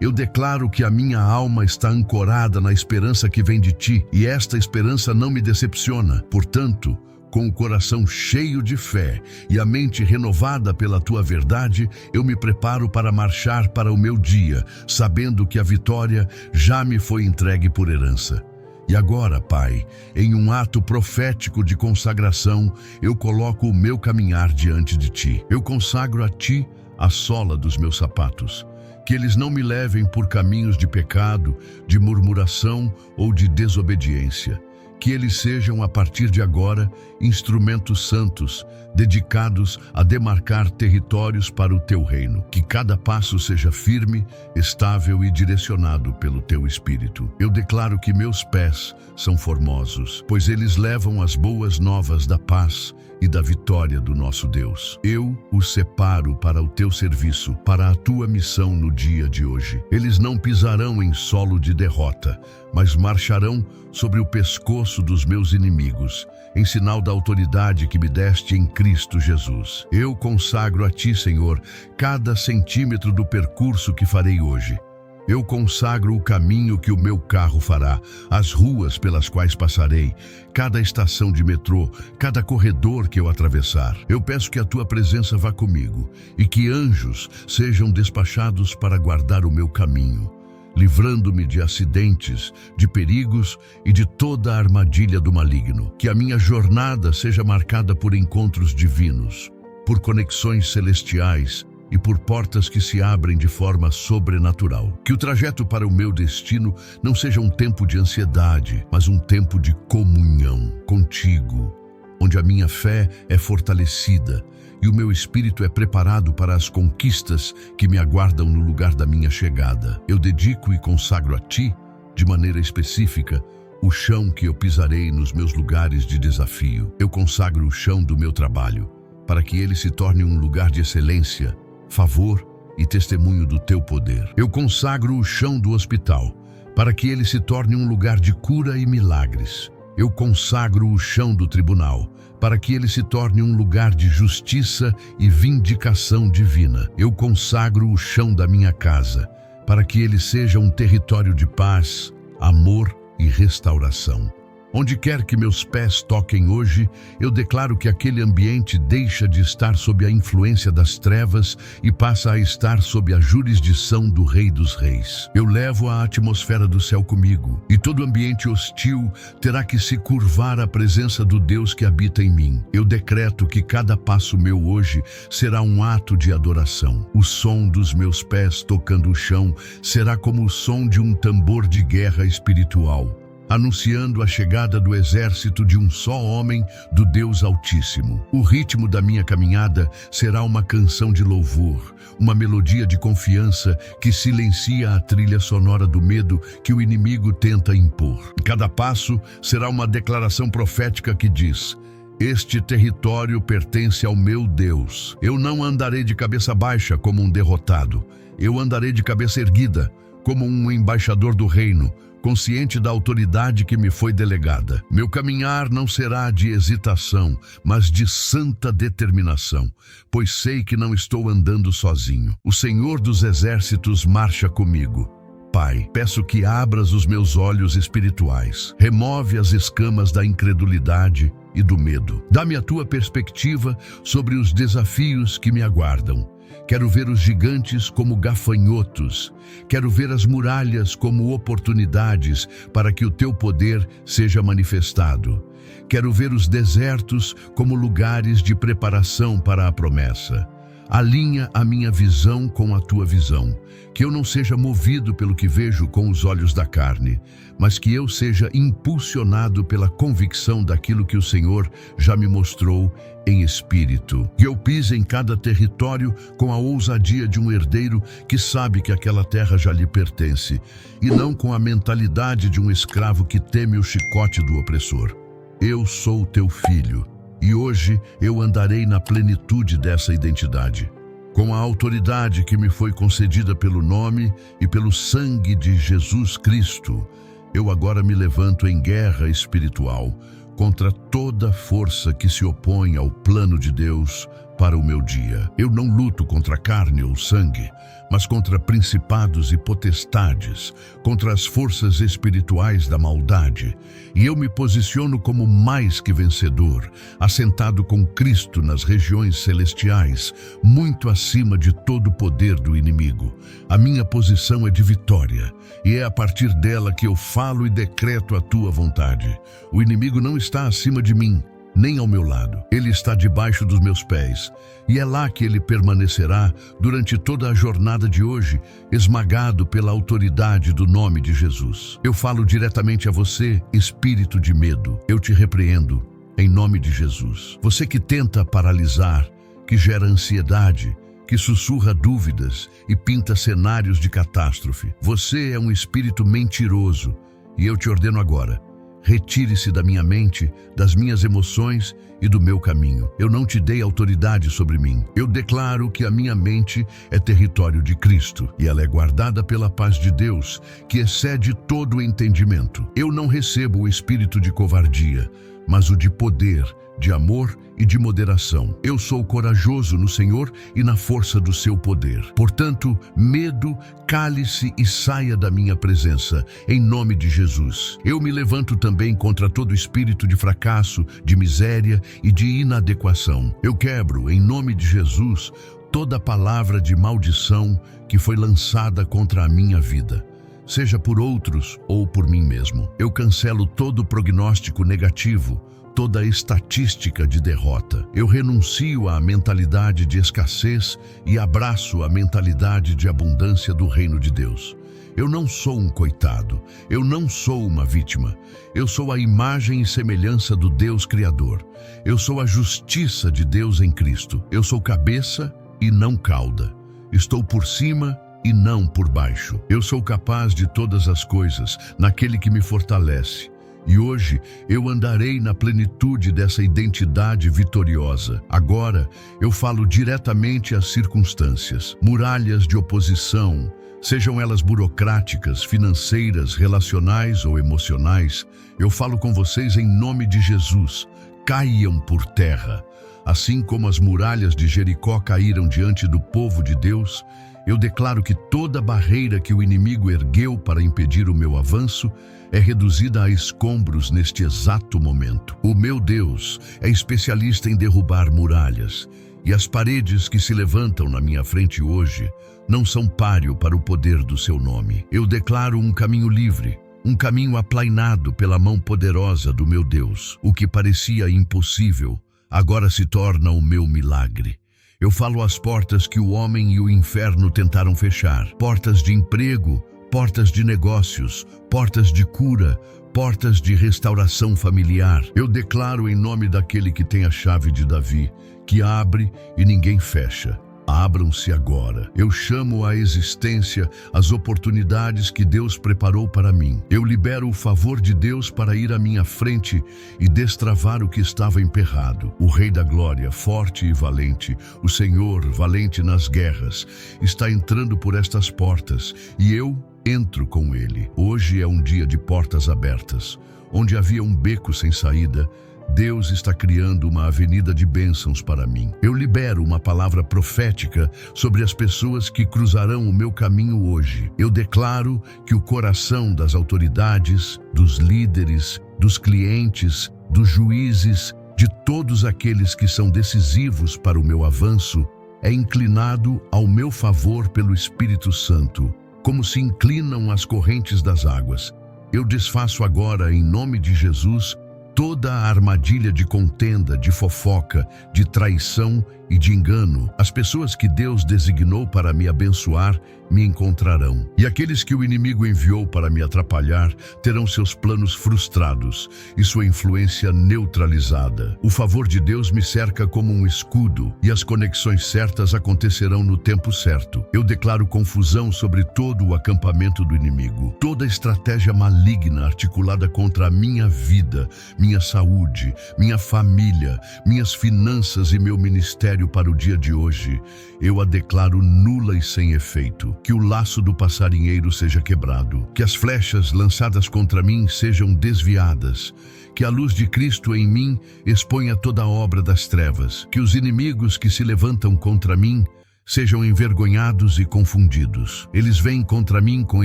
Eu declaro que a minha alma está ancorada na esperança que vem de ti, e esta esperança não me decepciona. Portanto, com o coração cheio de fé e a mente renovada pela tua verdade, eu me preparo para marchar para o meu dia, sabendo que a vitória já me foi entregue por herança. E agora, Pai, em um ato profético de consagração, eu coloco o meu caminhar diante de ti. Eu consagro a ti a sola dos meus sapatos. Que eles não me levem por caminhos de pecado, de murmuração ou de desobediência. Que eles sejam, a partir de agora, instrumentos santos, dedicados a demarcar territórios para o teu reino. Que cada passo seja firme, estável e direcionado pelo teu Espírito. Eu declaro que meus pés são formosos, pois eles levam as boas novas da paz e da vitória do nosso Deus. Eu os separo para o teu serviço, para a tua missão no dia de hoje. Eles não pisarão em solo de derrota, mas marcharão sobre o pescoço dos meus inimigos, em sinal da autoridade que me deste em Cristo Jesus. Eu consagro a ti, Senhor, cada centímetro do percurso que farei hoje. Eu consagro o caminho que o meu carro fará, as ruas pelas quais passarei, cada estação de metrô, cada corredor que eu atravessar. Eu peço que a tua presença vá comigo e que anjos sejam despachados para guardar o meu caminho, livrando-me de acidentes, de perigos e de toda a armadilha do maligno. Que a minha jornada seja marcada por encontros divinos, por conexões celestiais e por portas que se abrem de forma sobrenatural. Que o trajeto para o meu destino não seja um tempo de ansiedade, mas um tempo de comunhão contigo, onde a minha fé é fortalecida e o meu espírito é preparado para as conquistas que me aguardam no lugar da minha chegada. Eu dedico e consagro a ti, de maneira específica, o chão que eu pisarei nos meus lugares de desafio. Eu consagro o chão do meu trabalho, para que ele se torne um lugar de excelência, favor e testemunho do teu poder. Eu consagro o chão do hospital, para que ele se torne um lugar de cura e milagres. Eu consagro o chão do tribunal, para que ele se torne um lugar de justiça e vindicação divina. Eu consagro o chão da minha casa, para que ele seja um território de paz, amor e restauração. Onde quer que meus pés toquem hoje, eu declaro que aquele ambiente deixa de estar sob a influência das trevas e passa a estar sob a jurisdição do Rei dos Reis. Eu levo a atmosfera do céu comigo, e todo ambiente hostil terá que se curvar à presença do Deus que habita em mim. Eu decreto que cada passo meu hoje será um ato de adoração. O som dos meus pés tocando o chão será como o som de um tambor de guerra espiritual, anunciando a chegada do exército de um só homem, do Deus Altíssimo. O ritmo da minha caminhada será uma canção de louvor, uma melodia de confiança que silencia a trilha sonora do medo que o inimigo tenta impor. Cada passo será uma declaração profética que diz: este território pertence ao meu Deus. Eu não andarei de cabeça baixa como um derrotado. Eu andarei de cabeça erguida, como um embaixador do reino, consciente da autoridade que me foi delegada. Meu caminhar não será de hesitação, mas de santa determinação, pois sei que não estou andando sozinho. O Senhor dos Exércitos marcha comigo. Pai, peço que abras os meus olhos espirituais, remove as escamas da incredulidade e do medo. Dá-me a tua perspectiva sobre os desafios que me aguardam. Quero ver os gigantes como gafanhotos. Quero ver as muralhas como oportunidades para que o teu poder seja manifestado. Quero ver os desertos como lugares de preparação para a promessa. Alinha a minha visão com a tua visão, que eu não seja movido pelo que vejo com os olhos da carne, mas que eu seja impulsionado pela convicção daquilo que o Senhor já me mostrou em espírito. Que eu pise em cada território com a ousadia de um herdeiro que sabe que aquela terra já lhe pertence, e não com a mentalidade de um escravo que teme o chicote do opressor. Eu sou teu filho, e hoje eu andarei na plenitude dessa identidade. Com a autoridade que me foi concedida pelo nome e pelo sangue de Jesus Cristo, eu agora me levanto em guerra espiritual contra toda força que se opõe ao plano de Deus para o meu dia. Eu não luto contra carne ou sangue, mas contra principados e potestades, contra as forças espirituais da maldade. E eu me posiciono como mais que vencedor, assentado com Cristo nas regiões celestiais, muito acima de todo o poder do inimigo. A minha posição é de vitória, e é a partir dela que eu falo e decreto a tua vontade. O inimigo não está acima de mim, nem ao meu lado. Ele está debaixo dos meus pés, e é lá que ele permanecerá durante toda a jornada de hoje, esmagado pela autoridade do nome de Jesus. Eu falo diretamente a você, espírito de medo. Eu te repreendo, em nome de Jesus. Você que tenta paralisar, que gera ansiedade, que sussurra dúvidas e pinta cenários de catástrofe. Você é um espírito mentiroso, e eu te ordeno agora: retire-se da minha mente, das minhas emoções e do meu caminho. Eu não te dei autoridade sobre mim. Eu declaro que a minha mente é território de Cristo e ela é guardada pela paz de Deus, que excede todo o entendimento. Eu não recebo o espírito de covardia, mas o de poder, de amor e de moderação. Eu sou corajoso no Senhor e na força do seu poder. Portanto, medo, cale-se e saia da minha presença, em nome de Jesus. Eu me levanto também contra todo espírito de fracasso, de miséria e de inadequação. Eu quebro, em nome de Jesus, toda palavra de maldição que foi lançada contra a minha vida, seja por outros ou por mim mesmo. Eu cancelo todo prognóstico negativo, toda estatística de derrota. Eu renuncio à mentalidade de escassez e abraço a mentalidade de abundância do reino de Deus. Eu não sou um coitado, eu não sou uma vítima. Eu sou a imagem e semelhança do Deus Criador. Eu sou a justiça de Deus em Cristo. Eu sou cabeça e não cauda. Estou por cima e não por baixo. Eu sou capaz de todas as coisas naquele que me fortalece. E hoje eu andarei na plenitude dessa identidade vitoriosa. Agora eu falo diretamente às circunstâncias. Muralhas de oposição sejam elas burocráticas, financeiras, relacionais ou emocionais, eu falo com vocês em nome de Jesus. Caiam por terra. Assim como as muralhas de Jericó caíram diante do povo de Deus, eu declaro que toda barreira que o inimigo ergueu para impedir o meu avanço é reduzida a escombros neste exato momento. O meu Deus é especialista em derrubar muralhas, e as paredes que se levantam na minha frente hoje não são páreo para o poder do seu nome. Eu declaro um caminho livre, um caminho aplainado pela mão poderosa do meu Deus. O que parecia impossível agora se torna o meu milagre. Eu falo às portas que o homem e o inferno tentaram fechar. Portas de emprego, portas de negócios, portas de cura, portas de restauração familiar. Eu declaro em nome daquele que tem a chave de Davi, que abre e ninguém fecha. Abram-se agora. Eu chamo à existência as oportunidades que Deus preparou para mim. Eu libero o favor de Deus para ir à minha frente e destravar o que estava emperrado. O Rei da Glória, forte e valente, o Senhor, valente nas guerras, está entrando por estas portas e eu entro com ele. Hoje é um dia de portas abertas. Onde havia um beco sem saída, Deus está criando uma avenida de bênçãos para mim. Eu libero uma palavra profética sobre as pessoas que cruzarão o meu caminho hoje. Eu declaro que o coração das autoridades, dos líderes, dos clientes, dos juízes, de todos aqueles que são decisivos para o meu avanço, é inclinado ao meu favor pelo Espírito Santo, como se inclinam as correntes das águas. Eu desfaço agora, em nome de Jesus, toda a armadilha de contenda, de fofoca, de traição e de engano. As pessoas que Deus designou para me abençoar me encontrarão. E aqueles que o inimigo enviou para me atrapalhar terão seus planos frustrados e sua influência neutralizada. O favor de Deus me cerca como um escudo e as conexões certas acontecerão no tempo certo. Eu declaro confusão sobre todo o acampamento do inimigo. Toda estratégia maligna articulada contra a minha vida, minha saúde, minha família, minhas finanças e meu ministério para o dia de hoje, eu a declaro nula e sem efeito. Que o laço do passarinheiro seja quebrado, que as flechas lançadas contra mim sejam desviadas, que a luz de Cristo em mim exponha toda a obra das trevas, que os inimigos que se levantam contra mim sejam envergonhados e confundidos. Eles vêm contra mim com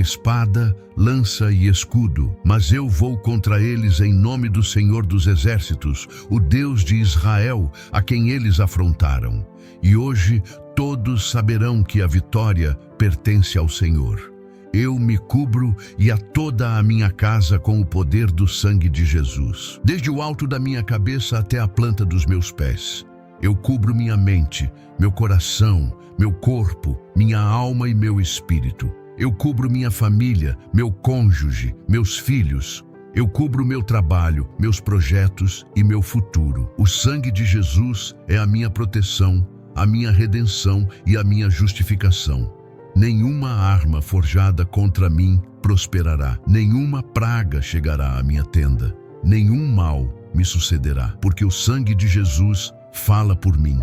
espada, lança e escudo, mas eu vou contra eles em nome do Senhor dos Exércitos, o Deus de Israel, a quem eles afrontaram. E hoje todos saberão que a vitória pertence ao Senhor. Eu me cubro e a toda a minha casa com o poder do sangue de Jesus. Desde o alto da minha cabeça até a planta dos meus pés. Eu cubro minha mente, meu coração, meu corpo, minha alma e meu espírito. Eu cubro minha família, meu cônjuge, meus filhos. Eu cubro meu trabalho, meus projetos e meu futuro. O sangue de Jesus é a minha proteção, a minha redenção e a minha justificação. Nenhuma arma forjada contra mim prosperará. Nenhuma praga chegará à minha tenda. Nenhum mal me sucederá, porque o sangue de Jesus fala por mim,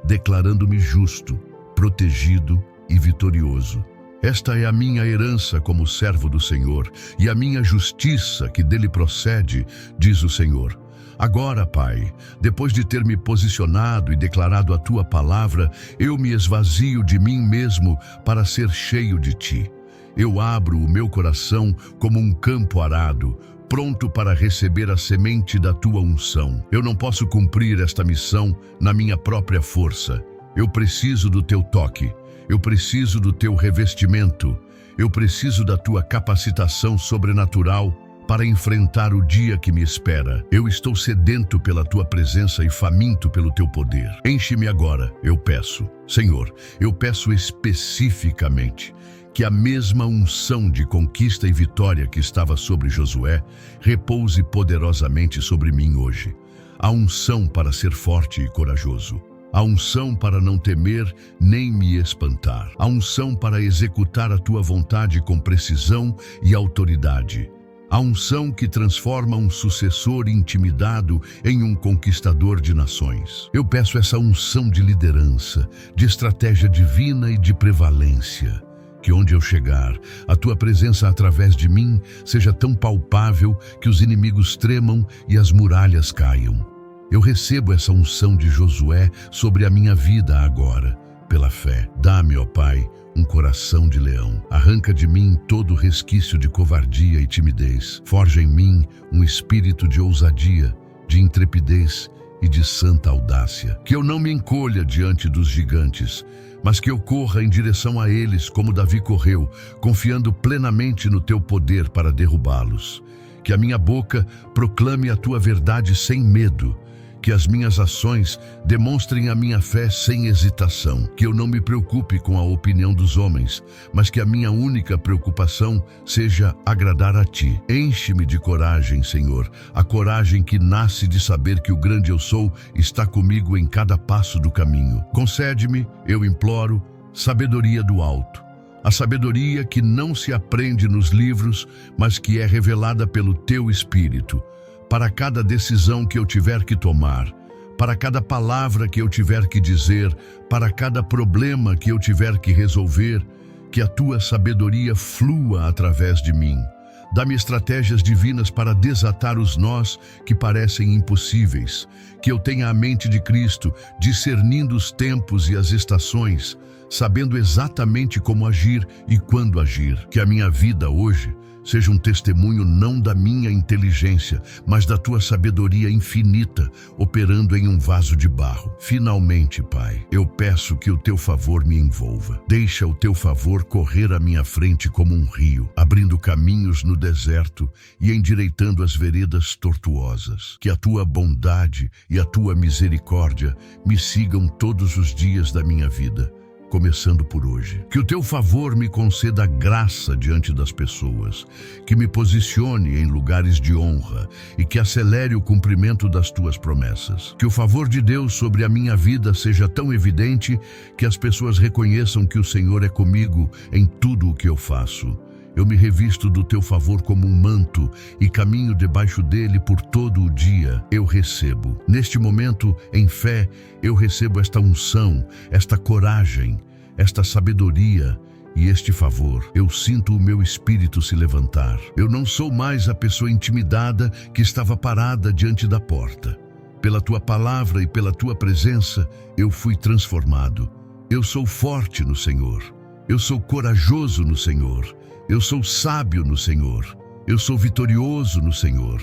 declarando-me justo, protegido e vitorioso. Esta é a minha herança como servo do Senhor, e a minha justiça que dele procede, diz o Senhor. Agora, Pai, depois de ter me posicionado e declarado a Tua palavra, eu me esvazio de mim mesmo para ser cheio de Ti. Eu abro o meu coração como um campo arado, pronto para receber a semente da Tua unção. Eu não posso cumprir esta missão na minha própria força. Eu preciso do Teu toque. Eu preciso do Teu revestimento. Eu preciso da Tua capacitação sobrenatural para enfrentar o dia que me espera. Eu estou sedento pela Tua presença e faminto pelo Teu poder. Enche-me agora, eu peço. Senhor, eu peço especificamente que a mesma unção de conquista e vitória que estava sobre Josué repouse poderosamente sobre mim hoje. A unção para ser forte e corajoso. A unção para não temer nem me espantar. A unção para executar a Tua vontade com precisão e autoridade. A unção que transforma um sucessor intimidado em um conquistador de nações. Eu peço essa unção de liderança, de estratégia divina e de prevalência. Que onde eu chegar, a tua presença através de mim seja tão palpável que os inimigos tremam e as muralhas caiam. Eu recebo essa unção de Josué sobre a minha vida agora, pela fé. Dá-me, ó Pai, um coração de leão. Arranca de mim todo resquício de covardia e timidez. Forja em mim um espírito de ousadia, de intrepidez e de santa audácia. Que eu não me encolha diante dos gigantes, mas que eu corra em direção a eles como Davi correu, confiando plenamente no teu poder para derrubá-los. Que a minha boca proclame a tua verdade sem medo. Que as minhas ações demonstrem a minha fé sem hesitação. Que eu não me preocupe com a opinião dos homens, mas que a minha única preocupação seja agradar a Ti. Enche-me de coragem, Senhor, a coragem que nasce de saber que o grande eu sou está comigo em cada passo do caminho. Concede-me, eu imploro, sabedoria do alto. A sabedoria que não se aprende nos livros, mas que é revelada pelo Teu Espírito. Para cada decisão que eu tiver que tomar, para cada palavra que eu tiver que dizer, para cada problema que eu tiver que resolver, que a tua sabedoria flua através de mim. Dá-me estratégias divinas para desatar os nós que parecem impossíveis, que eu tenha a mente de Cristo, discernindo os tempos e as estações, sabendo exatamente como agir e quando agir. Que a minha vida hoje seja um testemunho não da minha inteligência, mas da tua sabedoria infinita, operando em um vaso de barro. Finalmente, Pai, eu peço que o teu favor me envolva. Deixa o teu favor correr à minha frente como um rio, abrindo caminhos no deserto e endireitando as veredas tortuosas. Que a tua bondade e a tua misericórdia me sigam todos os dias da minha vida, começando por hoje. Que o teu favor me conceda graça diante das pessoas, que me posicione em lugares de honra e que acelere o cumprimento das tuas promessas. Que o favor de Deus sobre a minha vida seja tão evidente que as pessoas reconheçam que o Senhor é comigo em tudo o que eu faço. Eu me revisto do teu favor como um manto e caminho debaixo dele por todo o dia. Eu recebo. Neste momento, em fé, eu recebo esta unção, esta coragem, esta sabedoria e este favor. Eu sinto o meu espírito se levantar. Eu não sou mais a pessoa intimidada que estava parada diante da porta. Pela tua palavra e pela tua presença, eu fui transformado. Eu sou forte no Senhor. Eu sou corajoso no Senhor. Eu sou sábio no Senhor, eu sou vitorioso no Senhor,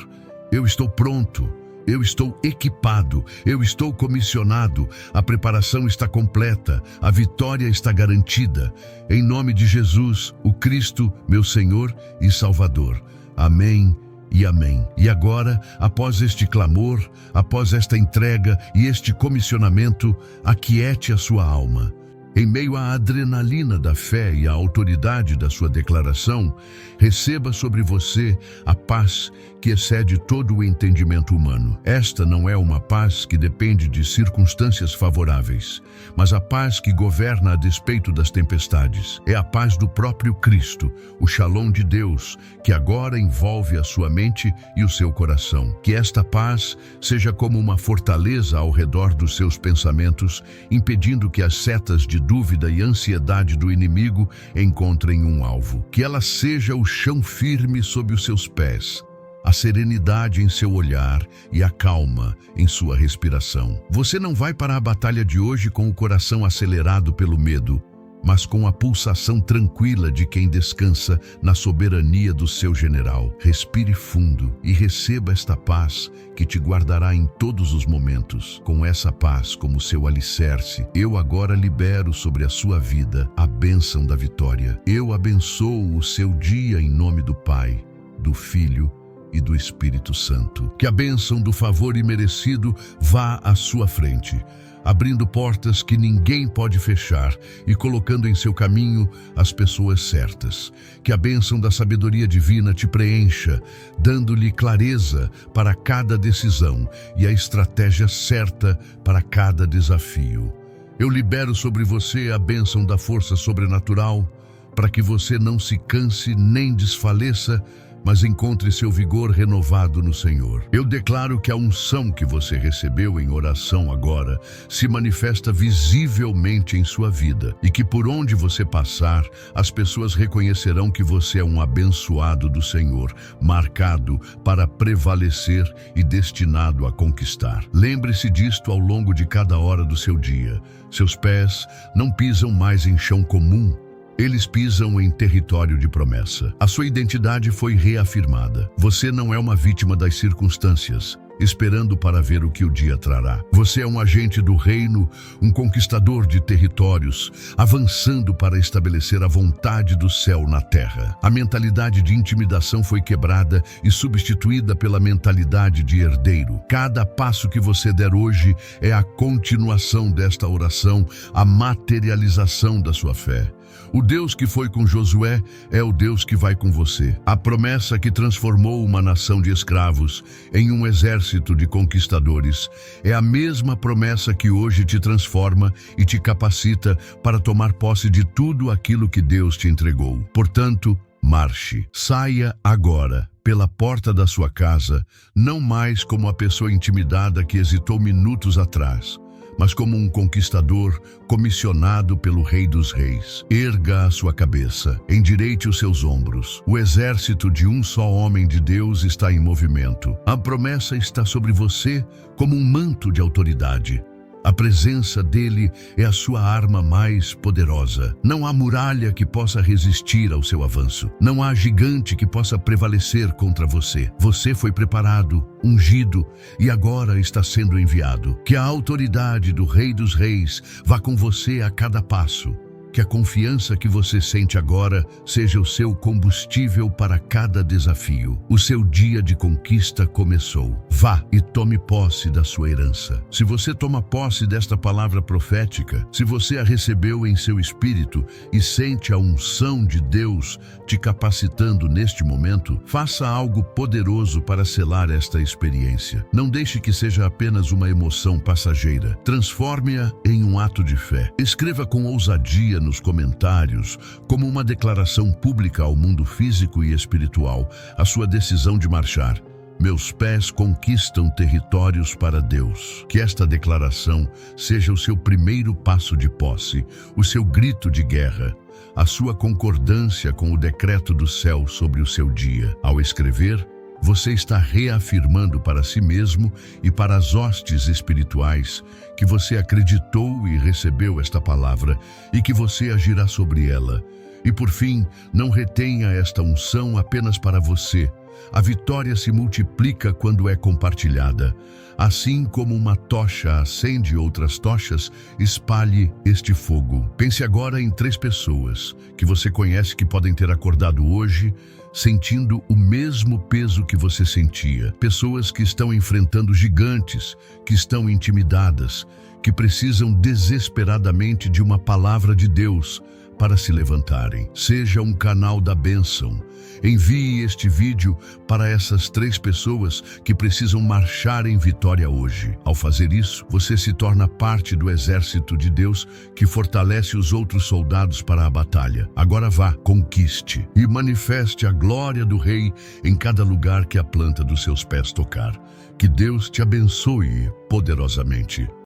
eu estou pronto, eu estou equipado, eu estou comissionado, a preparação está completa, a vitória está garantida. Em nome de Jesus, o Cristo, meu Senhor e Salvador. Amém e amém. E agora, após este clamor, após esta entrega e este comissionamento, aquiete a sua alma. Em meio à adrenalina da fé e à autoridade da sua declaração, receba sobre você a paz que excede todo o entendimento humano. Esta não é uma paz que depende de circunstâncias favoráveis, mas a paz que governa a despeito das tempestades. É a paz do próprio Cristo, o Shalom de Deus, que agora envolve a sua mente e o seu coração. Que esta paz seja como uma fortaleza ao redor dos seus pensamentos, impedindo que as setas de dúvida e ansiedade do inimigo encontrem um alvo. Que ela seja o chão firme sob os seus pés, a serenidade em seu olhar e a calma em sua respiração. Você não vai para a batalha de hoje com o coração acelerado pelo medo, mas com a pulsação tranquila de quem descansa na soberania do seu general. Respire fundo e receba esta paz que te guardará em todos os momentos. Com essa paz como seu alicerce, eu agora libero sobre a sua vida a bênção da vitória. Eu abençoo o seu dia em nome do Pai, do Filho e do Espírito Santo. Que a bênção do favor imerecido vá à sua frente, abrindo portas que ninguém pode fechar e colocando em seu caminho as pessoas certas. Que a bênção da sabedoria divina te preencha, dando-lhe clareza para cada decisão e a estratégia certa para cada desafio. Eu libero sobre você a bênção da força sobrenatural, para que você não se canse nem desfaleça, mas encontre seu vigor renovado no Senhor. Eu declaro que a unção que você recebeu em oração agora se manifesta visivelmente em sua vida e que por onde você passar, as pessoas reconhecerão que você é um abençoado do Senhor, marcado para prevalecer e destinado a conquistar. Lembre-se disto ao longo de cada hora do seu dia. Seus pés não pisam mais em chão comum. Eles pisam em território de promessa. A sua identidade foi reafirmada. Você não é uma vítima das circunstâncias, esperando para ver o que o dia trará. Você é um agente do reino, um conquistador de territórios, avançando para estabelecer a vontade do céu na terra. A mentalidade de intimidação foi quebrada e substituída pela mentalidade de herdeiro. Cada passo que você der hoje é a continuação desta oração, a materialização da sua fé. O Deus que foi com Josué é o Deus que vai com você. A promessa que transformou uma nação de escravos em um exército de conquistadores é a mesma promessa que hoje te transforma e te capacita para tomar posse de tudo aquilo que Deus te entregou. Portanto, marche. Saia agora pela porta da sua casa, não mais como a pessoa intimidada que hesitou minutos atrás, mas como um conquistador comissionado pelo Rei dos Reis. Erga a sua cabeça, endireite os seus ombros. O exército de um só homem de Deus está em movimento. A promessa está sobre você como um manto de autoridade. A presença dele é a sua arma mais poderosa. Não há muralha que possa resistir ao seu avanço. Não há gigante que possa prevalecer contra você. Você foi preparado, ungido e agora está sendo enviado. Que a autoridade do Rei dos Reis vá com você a cada passo. Que a confiança que você sente agora seja o seu combustível para cada desafio. O seu dia de conquista começou. Vá e tome posse da sua herança. Se você toma posse desta palavra profética, se você a recebeu em seu espírito e sente a unção de Deus te capacitando neste momento, faça algo poderoso para selar esta experiência. Não deixe que seja apenas uma emoção passageira. Transforme-a em um ato de fé. Escreva com ousadia nos comentários, como uma declaração pública ao mundo físico e espiritual, a sua decisão de marchar. Meus pés conquistam territórios para Deus. Que esta declaração seja o seu primeiro passo de posse, o seu grito de guerra, a sua concordância com o decreto do céu sobre o seu dia. Ao escrever, você está reafirmando para si mesmo e para as hostes espirituais que você acreditou e recebeu esta palavra e que você agirá sobre ela. E por fim, não retenha esta unção apenas para você. A vitória se multiplica quando é compartilhada. Assim como uma tocha acende outras tochas, espalhe este fogo. Pense agora em 3 pessoas que você conhece que podem ter acordado hoje sentindo o mesmo peso que você sentia. Pessoas que estão enfrentando gigantes, que estão intimidadas, que precisam desesperadamente de uma palavra de Deus para se levantarem. Seja um canal da bênção. Envie este vídeo para essas 3 pessoas que precisam marchar em vitória hoje. Ao fazer isso, você se torna parte do exército de Deus que fortalece os outros soldados para a batalha. Agora vá, conquiste e manifeste a glória do Rei em cada lugar que a planta dos seus pés tocar. Que Deus te abençoe poderosamente.